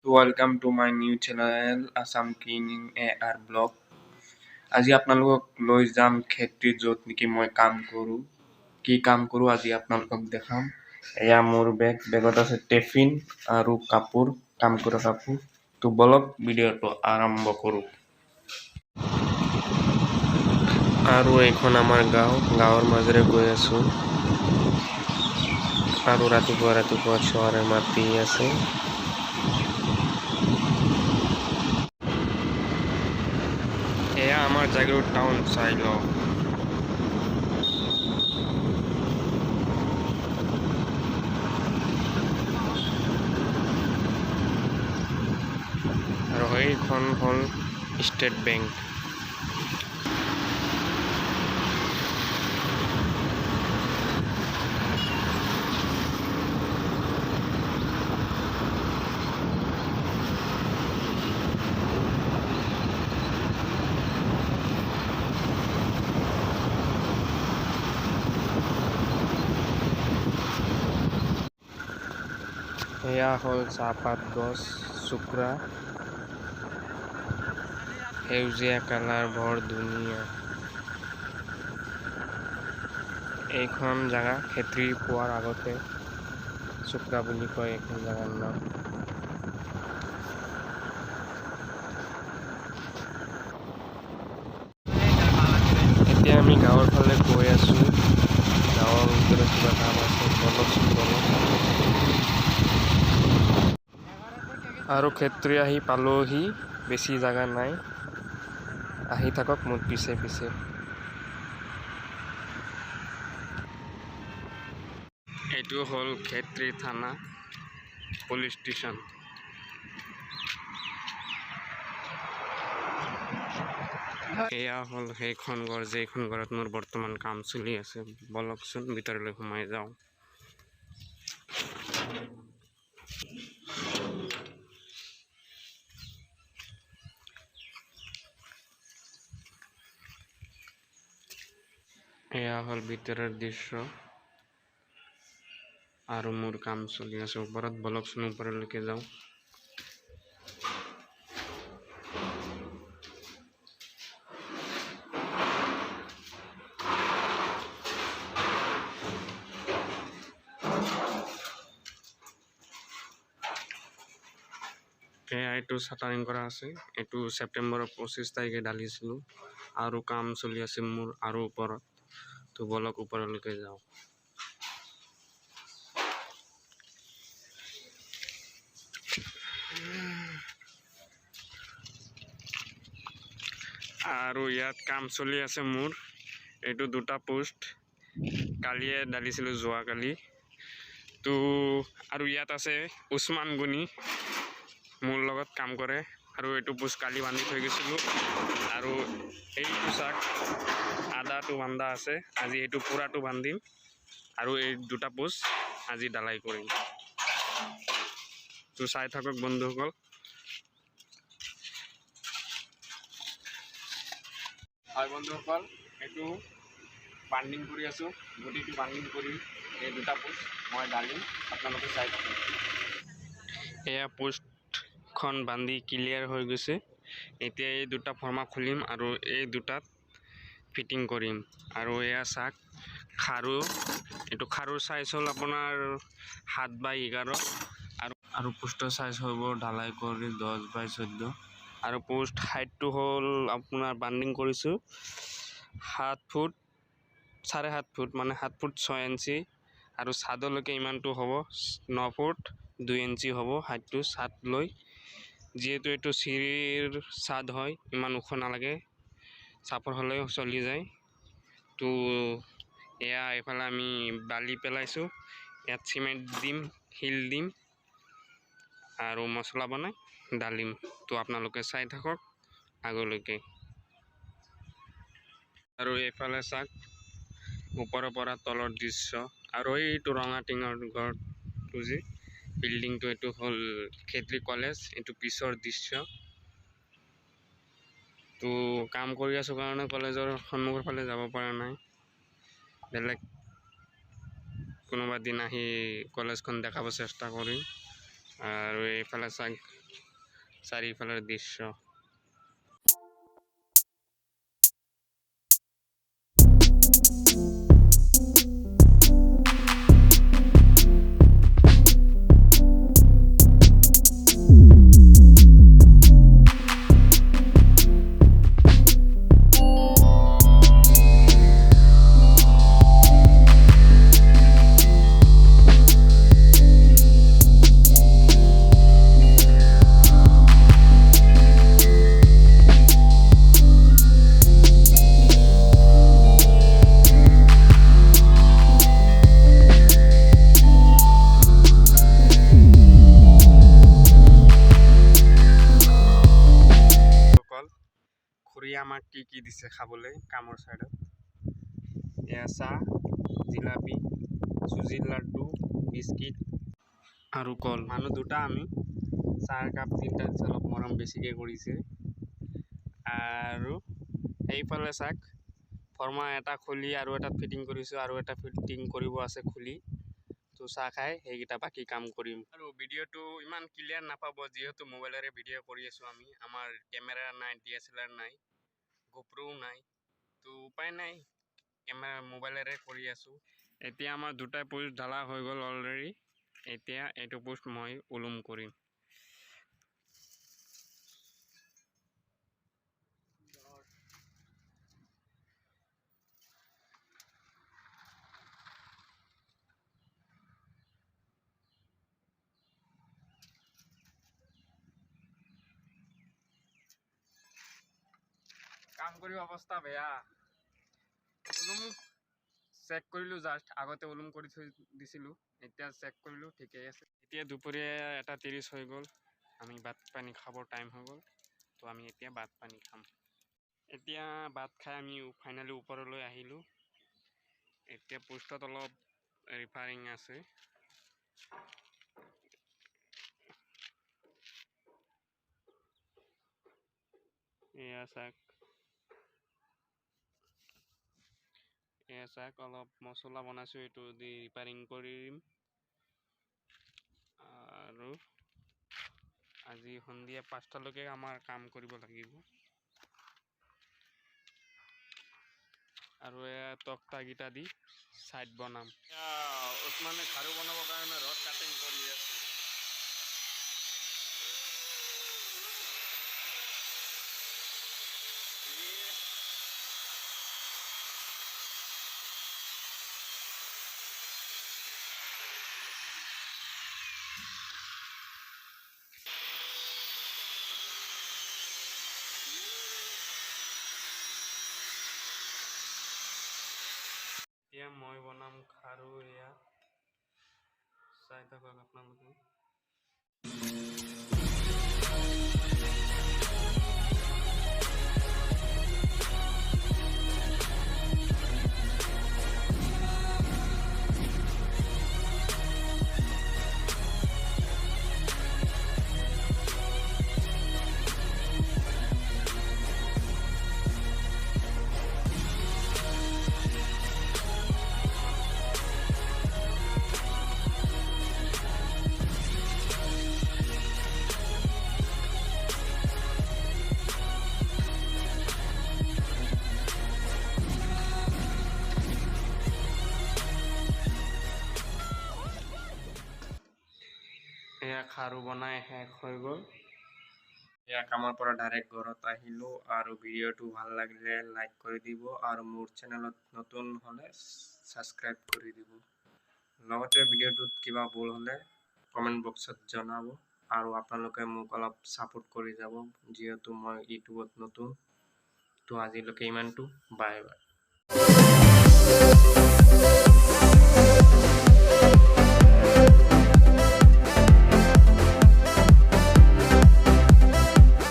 Welcome to my new channel Assam King AR blog. আজি আপোনালোকক লৈ যাম খেত্ৰী য'ত নেকি মই কাম কৰোঁ কি কাম কৰোঁ আজি আপোনালোকক দেখাম এয়া মোৰ বেগত আছে টিফিন আৰু কাপোৰ কাম কৰা কাপোৰ তো বলক ভিডিঅ'টো আৰম্ভ কৰোঁ আৰু এখন আমাৰ গাঁৱৰ মাজেৰে গৈ আছোঁ আৰু ৰাতিপুৱা চৰাই মাতি আছে এয়া আমাৰ জাগিৰোড টাউন চাই লওক আৰু এইখন হ'ল ষ্টেট বেংক এয়া হ'ল চাহপাত গছ চুকৰা সেউজীয়া কালাৰ বৰ ধুনীয়া এইখন জাগা খেত্ৰী পোৱাৰ আগতে চুকৰা বুলি কয় এইখন জাগাৰ নাম এতিয়া আমি গাঁৱৰ ফালে গৈ আছোঁ গাঁৱৰ ভিতৰত কিবা কাম আছে আৰু খেত্ৰী আহি পালোহি বেছি জাগা নাই আহি থাকক মোৰ পিছে এইটো হ'ল খেত্ৰী থানা পুলিচ ষ্টেচন এয়া হ'ল সেইখন ঘৰ যেইখন ঘৰত মোৰ বৰ্তমান কাম চলি আছে বলকচোন ভিতৰলৈ সোমাই যাওঁ এয়া হ'ল ভিতৰৰ দৃশ্য আৰু মোৰ কাম চলি আছে ওপৰত বলকচোন ওপৰলৈকে যাওঁ এইটো শাটাৰিং কৰা আছে এইটো ছেপ্টেম্বৰৰ 25 তাৰিখে ঢালিছিলোঁ আৰু কাম চলি আছে মোৰ আৰু ওপৰত তো বলক ওপৰলৈকে যাওঁ আৰু ইয়াত কাম চলি আছে মোৰ এইটো দুটা পোষ্ট কালিয়ে ঢালিছিলোঁ যোৱাকালি তো আৰু ইয়াত আছে উছমান গুনি মোৰ লগত কাম কৰে আৰু এইটো পোষ্ট কালি বান্ধি থৈ গৈছিলোঁ আৰু এইটো চাক আদাটো বান্ধা আছে আজি এইটো পুৰাটো বান্ধিম আৰু এই দুটা পোষ্ট আজি ঢালাই কৰিম তো চাই থাকক বন্ধুসকল হয় বন্ধুসকল এইটো বান্ডিং কৰি আছোঁ গুটিটো বান্ডিং কৰি এই দুটা পোষ্ট মই ঢালিম আপোনালোকে চাই থাকক এয়া পোষ্টখন বান্ধি ক্লিয়াৰ হৈ গৈছে এতিয়া এই দুটা ফৰ্মা খুলিম আৰু এই দুটাত ফিটিং কৰিম আৰু এয়া চাক খাৰু এইটো খাৰুৰ চাইজ হ'ল আপোনাৰ 7/11 আৰু পোষ্টৰ চাইজ হ'ব ঢালাই কৰি 10/14 আৰু পোষ্ট হাইটটো হ'ল আপোনাৰ বান্ডিং কৰিছোঁ 7 ফুট 7.5 ফুট মানে 7 ফুট 6 ইঞ্চি আৰু ছাদলৈকে ইমানটো হ'ব 9 ফুট 2 ইঞ্চি হ'ব হাইটটো ছাদ লৈ যিহেতু এইটো চিৰিৰ ছাদ হয় ইমান ওখ নালাগে চাপৰ হ'লেও চলি যায় তো এয়া এইফালে আমি বালি পেলাইছোঁ ইয়াত চিমেণ্ট দিম শিল দিম আৰু মছলা বনাই ঢালিম তো আপোনালোকে চাই থাকক আগলৈকে আৰু এইফালে চাওক ওপৰৰ পৰা তলৰ দৃশ্য আৰু এইটো ৰঙা টিঙৰ ঘৰটো যে বিল্ডিংটো এইটো হ'ল খেত্ৰী কলেজ এইটো পিছৰ দৃশ্য তো কাম কৰি আছোঁ কাৰণে কলেজৰ সন্মুখৰ ফালে যাব পৰা নাই বেলেগ কোনোবা দিন আহি কলেজখন দেখাব চেষ্টা কৰিম আৰু এইফালে চাওক চাৰিওফালৰ দৃশ্য। খুৰীয়ে আমাক কি দিছে খাবলৈ কামৰ চাইডত। এয়া চাহ, জিলাপি, চুজিৰ লাড্ডু, বিস্কিট আৰু কল। মানুহ দুটা আমি চাহৰ কাপ তিনিটা দিছে, অলপ মৰম বেছিকৈ কৰিছে। আৰু সেইফালে চাওক ফৰ্মা এটা খুলি আৰু এটাত ফিটিং কৰিছোঁ, আৰু এটা ফিটিং কৰিব আছে খুলি। তো চাহ খাই সেইকেইটা বাকী কাম কৰিম। আৰু ভিডিঅ'টো ইমান ক্লিয়াৰ নাপাব যিহেতু মোবাইলেৰে ভিডিঅ' কৰি আছোঁ আমি। আমাৰ কেমেৰা নাই, DSLR নাই, গোপ্ৰও নাই, তো উপায় নাই, মোবাইলেৰে কৰি আছোঁ। এতিয়া আমাৰ দুটা পোষ্ট ঢালা হৈ গ'ল অলৰেডি। এতিয়া এইটো পোষ্ট মই ওলুম কৰিম। কাম কৰি অৱস্থা বেয়া। ওলুম চেক কৰিলোঁ জাষ্ট, আগতে ওলুম কৰি থৈ দিছিলোঁ, এতিয়া চেক কৰিলোঁ ঠিকেই আছে। এতিয়া দুপৰীয়া 1:30 হৈ গ'ল, আমি ভাত পানী খাবৰ টাইম হৈ গ'ল। তো আমি এতিয়া ভাত পানী খাম। এতিয়া ভাত খাই আমি ফাইনেলি ওপৰলৈ আহিলোঁ। এতিয়া পোষ্টত অলপ ৰিপেয়াৰিং আছে। এয়া চাওক অলপ মছলা বনাইছোঁ, এইটো দি ৰিপেয়াৰিং কৰিম। আৰু আজি সন্ধিয়া 5টালৈকে আমাৰ কাম কৰিব লাগিব। আৰু এয়া তক্তাকেইটা দি ছাইড বনাম। ওচমানে খাৰু বনাবৰ কাৰণে ৰড কাটিং কৰি আছে। এতিয়া মই বনাম খাৰু, এয়া চাই থাকক আপোনালোকে। এয়া খাৰু বনাই শেষ হৈ গ'ল। এয়া কামৰ পৰা ডাইৰেক্ট ঘৰত আহিলোঁ। আৰু ভিডিঅ'টো ভাল লাগিলে লাইক কৰি দিব, আৰু মোৰ চেনেলত নতুন হ'লে ছাবস্ক্ৰাইব কৰি দিব। লগতে ভিডিঅ'টোত কিবা ভুল হ'লে কমেণ্ট বক্সত জনাব, আৰু আপোনালোকে মোক অলপ ছাপোৰ্ট কৰি যাব যিহেতু মই ইউটিউবত নতুন। তো আজিলৈকে ইমানটো, বাই বাই।